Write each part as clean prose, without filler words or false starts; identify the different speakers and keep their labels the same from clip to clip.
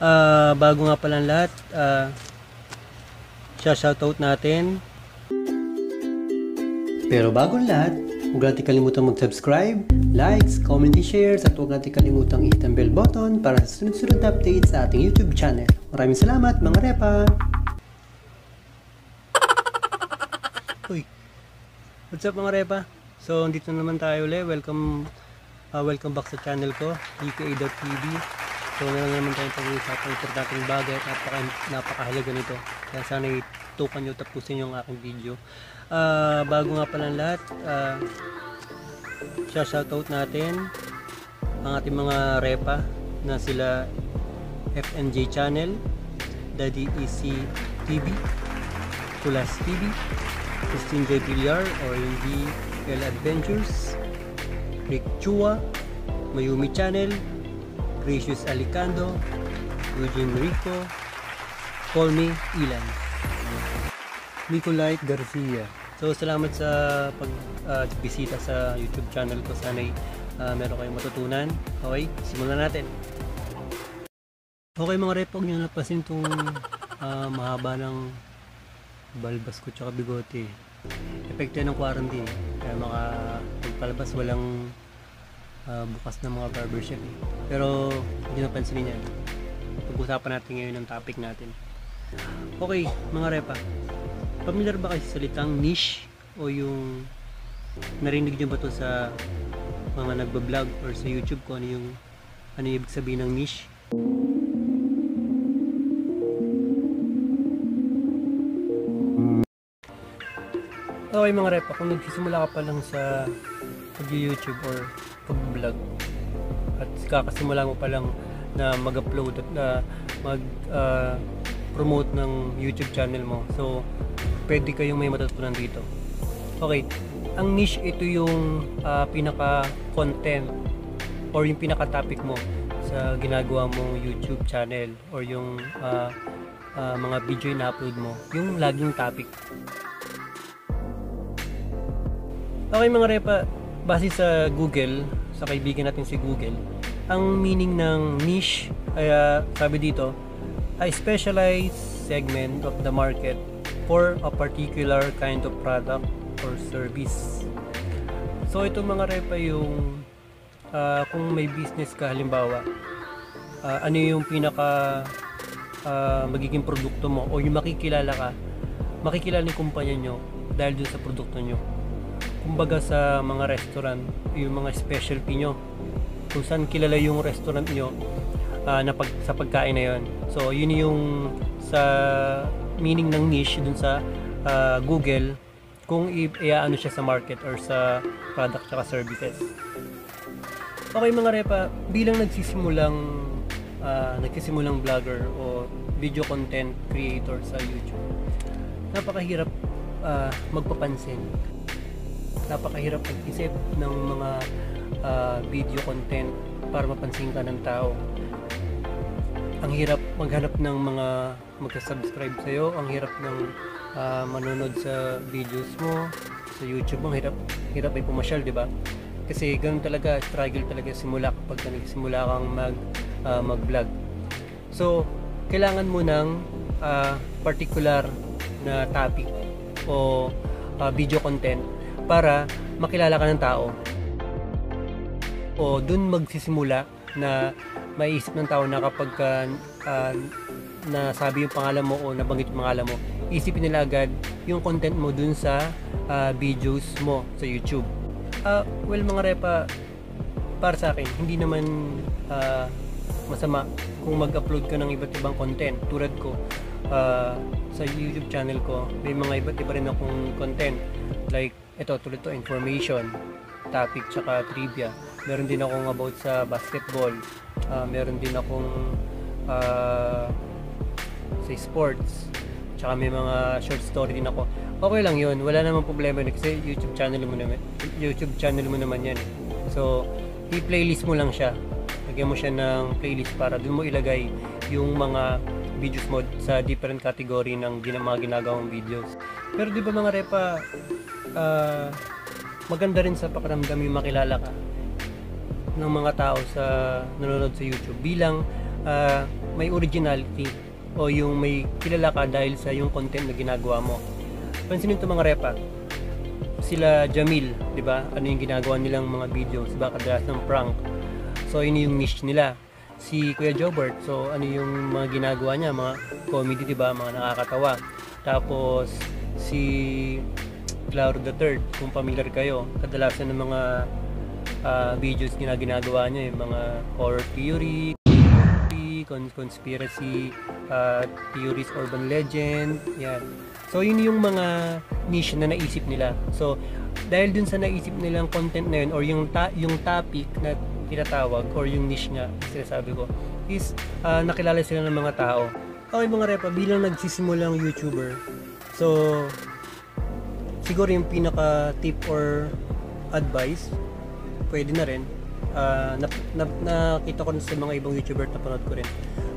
Speaker 1: Bago nga palang lahat, shoutout natin. Pero bago lahat, huwag natin kalimutan mag-subscribe, likes, comment, shares, at huwag natin kalimutan i-hit ang bell button para sa sunod-sunod na updates sa ating YouTube channel. Maraming salamat mga repa! Uy! What's up mga repa? So, dito naman tayo ulit. Welcome back sa channel ko, EKA.TV. So, meron naman tayong pag-uusapang importanteng bagay at napakahalaga nito. Kaya sana itukan nyo, tapusin yung aking video. Bago nga palang lahat, shoutout natin ang ating mga repa na sila FNJ Channel, Daddy EC TV, Kulas TV, Christine J. Villar or VL Adventures, Rick Chua, Mayumi Channel, Gracious Alicando, Eugene Rico, Call Me Ilan, Nicolite Garcia. So salamat sa pagbisita sa YouTube channel ko. Sana'y meron kayong matutunan. Okay, simulan natin. Okay mga rep, huwag nyo napasin itong mahaba ng balbas ko tsaka bigote. Epekto ng quarantine. Kaya pagpalabas walang bukas na mga barbershop pero hindi napansinin yan. Pag-usapan natin ngayon ang topic natin. Okay mga repa, familiar ba kayo sa salitang niche o yung narinig nyo ba to sa mga nagbablog or sa YouTube ko ano yung ibig sabihin ng niche? Okay mga repa, kung nagsisimula ka pa lang sa pag-YouTube or pag-vlog at kakasimula mo pa lang na mag-upload at na mag-promote ng YouTube channel mo, so pwede kayong may matutunan dito. Okay, ang niche ito yung pinaka-content or yung pinaka-topic mo sa ginagawa mong YouTube channel or yung mga video na upload mo, yung laging topic. Okay mga repa, base sa Google, sa kaibigan natin si Google, ang meaning ng niche ay sabi dito, a specialized segment of the market for a particular kind of product or service. So ito mga repa yung kung may business ka halimbawa, ano yung pinaka magiging produkto mo o yung makikilala yung kumpanya nyo dahil dun sa produkto nyo. Kumbaga sa mga restaurant, yung mga specialty nyo, kung saan kilala yung restaurant nyo sa pagkain na yun. So yun yung sa meaning ng niche dun sa Google, kung iaano siya sa market or sa product at services. Okay mga repa, bilang nagsisimulang vlogger o video content creator sa YouTube, napakahirap magpapansin. Napakahirap mag-isip ng mga video content para mapansin ka ng tao. Ang hirap maghanap ng mga magsa-subscribe sa'yo. Ang hirap ng manonood sa videos mo sa YouTube. Ang hirap ay pumasyal, di ba? Kasi ganun talaga, struggle talaga simula kapag nagsimula kang mag-vlog. So, kailangan mo ng particular na topic o video content para makilala ka ng tao o dun magsisimula na maiisip ng tao na kapag nasabi yung pangalan mo o nabanggit yung pangalan mo, isipin nila agad yung content mo dun sa videos mo sa YouTube. Well mga repa, para sa akin hindi naman masama kung mag-upload ka ng iba't ibang content. Tulad ko sa YouTube channel ko, may mga iba't iba rin akong content, like ito, tulad to, information, topic, tsaka trivia. Meron din akong about sa basketball. Meron din akong sa sports. Tsaka may mga short story din ako. Okay lang yun. Wala namang problema kasi YouTube channel mo naman yan. So, i-playlist mo lang siya. Lagyan mo siya ng playlist para dun mo ilagay yung mga videos mo sa different category ng mga ginagawang videos. Pero di ba mga repa, maganda rin sa pakiramdam yung makilala ka ng mga tao sa nanonood sa YouTube bilang may originality o yung may kilala ka dahil sa yung content na ginagawa mo. Pansinin ito mga repa, sila Jamil, di ba? Ano yung ginagawa nilang mga videos, diba? Kadalas ng prank. So yun yung niche nila. Si Kuya Jobert, so ano yung mga ginagawa niya, mga comedy, di ba? Mga nakakatawa. Tapos si Claro the Third, kung familiar kayo, kadalasan ng mga videos na ginagawa niya, yung mga horror theory, conspiracy theories, urban legend, yan. So yun yung mga niche na naisip nila. So dahil dun sa naisip nilang content na yun or yung topic na tinatawag or yung niche nga sinasabi ko is nakilala sila ng mga tao. Okay mga repa, bilang nagsisimulang YouTuber, so siguro yung pinaka tip or advice pwede na rin, nakita ko sa mga ibang YouTuber na panood ko rin.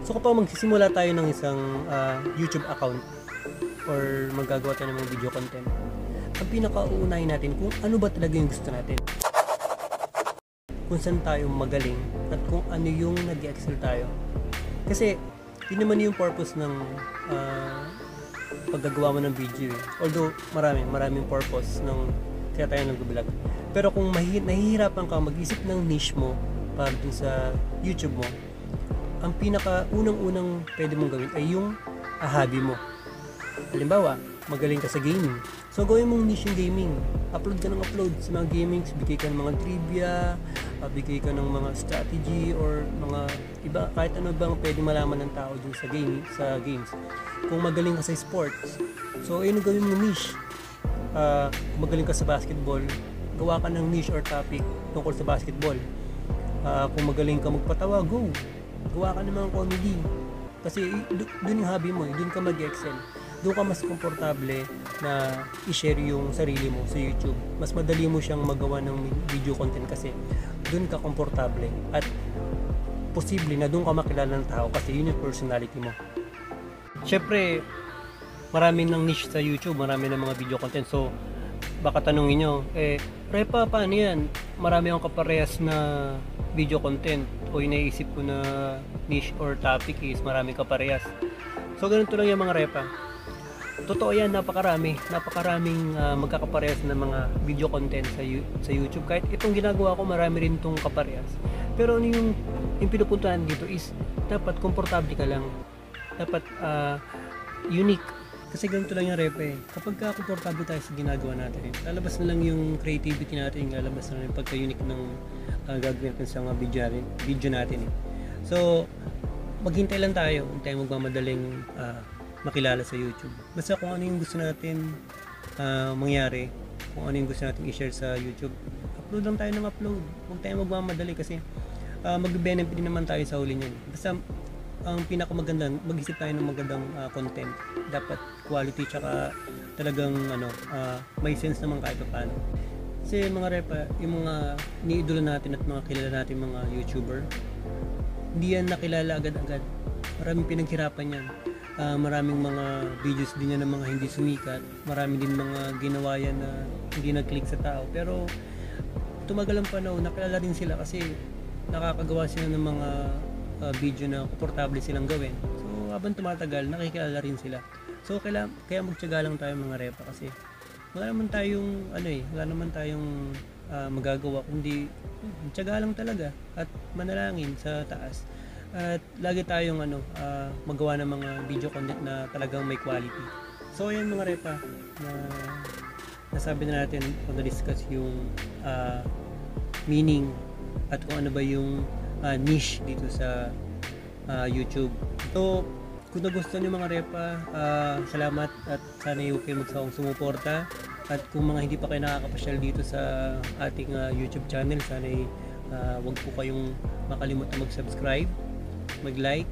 Speaker 1: So kapag magsisimula tayo ng isang YouTube account or magagawa tayo ng mga video content, ang pinaka-uunahin natin kung ano ba talaga yung gusto natin, kung saan tayo magaling at kung ano yung nag-excel tayo. Kasi yun naman yung purpose ng paggagawa mo ng video eh. Although maraming purpose ng kaya tayo nag-vlog. Pero kung nahihirapan ka mag-isip ng niche mo para dun sa YouTube mo, ang pinaka-unang pwede mong gawin ay yung hobby mo. Halimbawa, magaling ka sa gaming. So gawin mong niche yung gaming. Upload ka ng upload sa mga gamings, bigay ka ng mga trivia, bigay ka ng mga strategy or mga iba, kahit ano bang pwede malaman ng tao dun sa games. Kung magaling ka sa sports, so ayun ang gawin mong niche. Kung magaling ka sa basketball, gawa ka ng niche or topic tungkol sa basketball. Kung magaling ka magpatawa, gawa ka ng mga comedy. Kasi dun yung hobby mo, dun ka mag-excel. Doon ka mas komportable na i-share yung sarili mo sa YouTube. Mas madali mo siyang magawa ng video content kasi doon ka komportable at posible na doon ka makilala ng tao kasi yun yung personality mo. Syempre, marami ng niche sa YouTube, marami ng mga video content. So, baka tanungin nyo, Repa, paano yan? Marami akong kaparehas na video content o inaisip ko na niche or topic is marami kaparehas. So, ganito lang yung mga Repa. Totoo yan, napakaraming magkakaparehas na mga video content sa YouTube. Kahit itong ginagawa ko, marami rin itong kaparehas. Pero ano yung pinupuntahan dito is dapat komportable ka lang. Dapat unique. Kasi ganito lang yung repe. Kapag komportable tayo sa ginagawa natin, lalabas na lang yung creativity natin, lalabas na lang yung pagka-unique ng gagawin natin sa mga video natin. So, maghintay lang tayo. Huwag tayong magmamadaling makilala sa YouTube. Basta kung ano yung gusto natin mangyari, kung ano yung gusto natin i-share sa YouTube, upload lang tayo ng upload. Huwag tayong magmamadali kasi mag-benefit din naman tayo sa huli niyan. Basta ang pinakamaganda, mag-isip tayo ng magandang content. Dapat quality tsaka talagang may sense naman kahit paano. Kasi mga repa, yung mga iniidolo natin at mga kilala natin mga YouTuber, hindi yan nakilala agad-agad. Maraming pinaghirapan yan. Maraming mga videos din yan ng mga hindi sumikat. Marami din mga ginawa yan na hindi nag-click sa tao. Pero tumagal ang panahon, nakilala din sila kasi nakakagawa sila ng mga video na komportable silang gawin. So habang tumatagal, nakikilala rin sila. So kaya magtiyaga lang tayo mga repa kasi wala naman tayong magagawa kundi tiyaga lang talaga at manalangin sa taas. At lagi tayong magawa ng mga video content na talagang may quality. So ayan mga repa, na nasabi na natin kung na-discuss yung meaning at kung ano ba yung niche dito sa YouTube. So kung nagustuhan nyo mga repa, salamat at sana yung kayo magsawang sumuporta. At kung mga hindi pa kayo nakakapasyal dito sa ating YouTube channel, sana wag po kayong makalimutan mag-subscribe, mag-like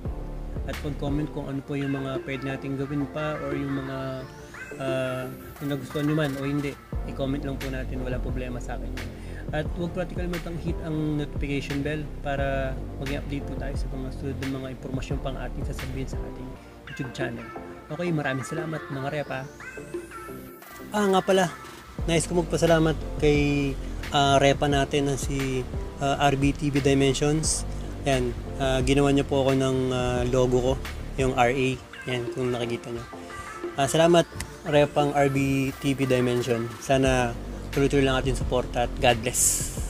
Speaker 1: at mag-comment kung ano po yung mga pwede nating gawin pa or yung mga kung nagustuhan nyo man o hindi, i-comment lang po natin, wala problema sa akin. At huwag practically hit ang notification bell para maging update po tayo sa mga sunod ng mga impormasyon pang ating sasabihin sa ating YouTube channel. Okay, maraming salamat mga repa. Nga pala, nais ko magpasalamat kay repa natin na si RBTV Dimensions. Yan, ginawa niyo po ako ng logo ko, yung RA. Yan, kung nakikita niyo. Salamat, Repang RB TV Dimension. Sana tuloy-tuloy lang ating support at God bless.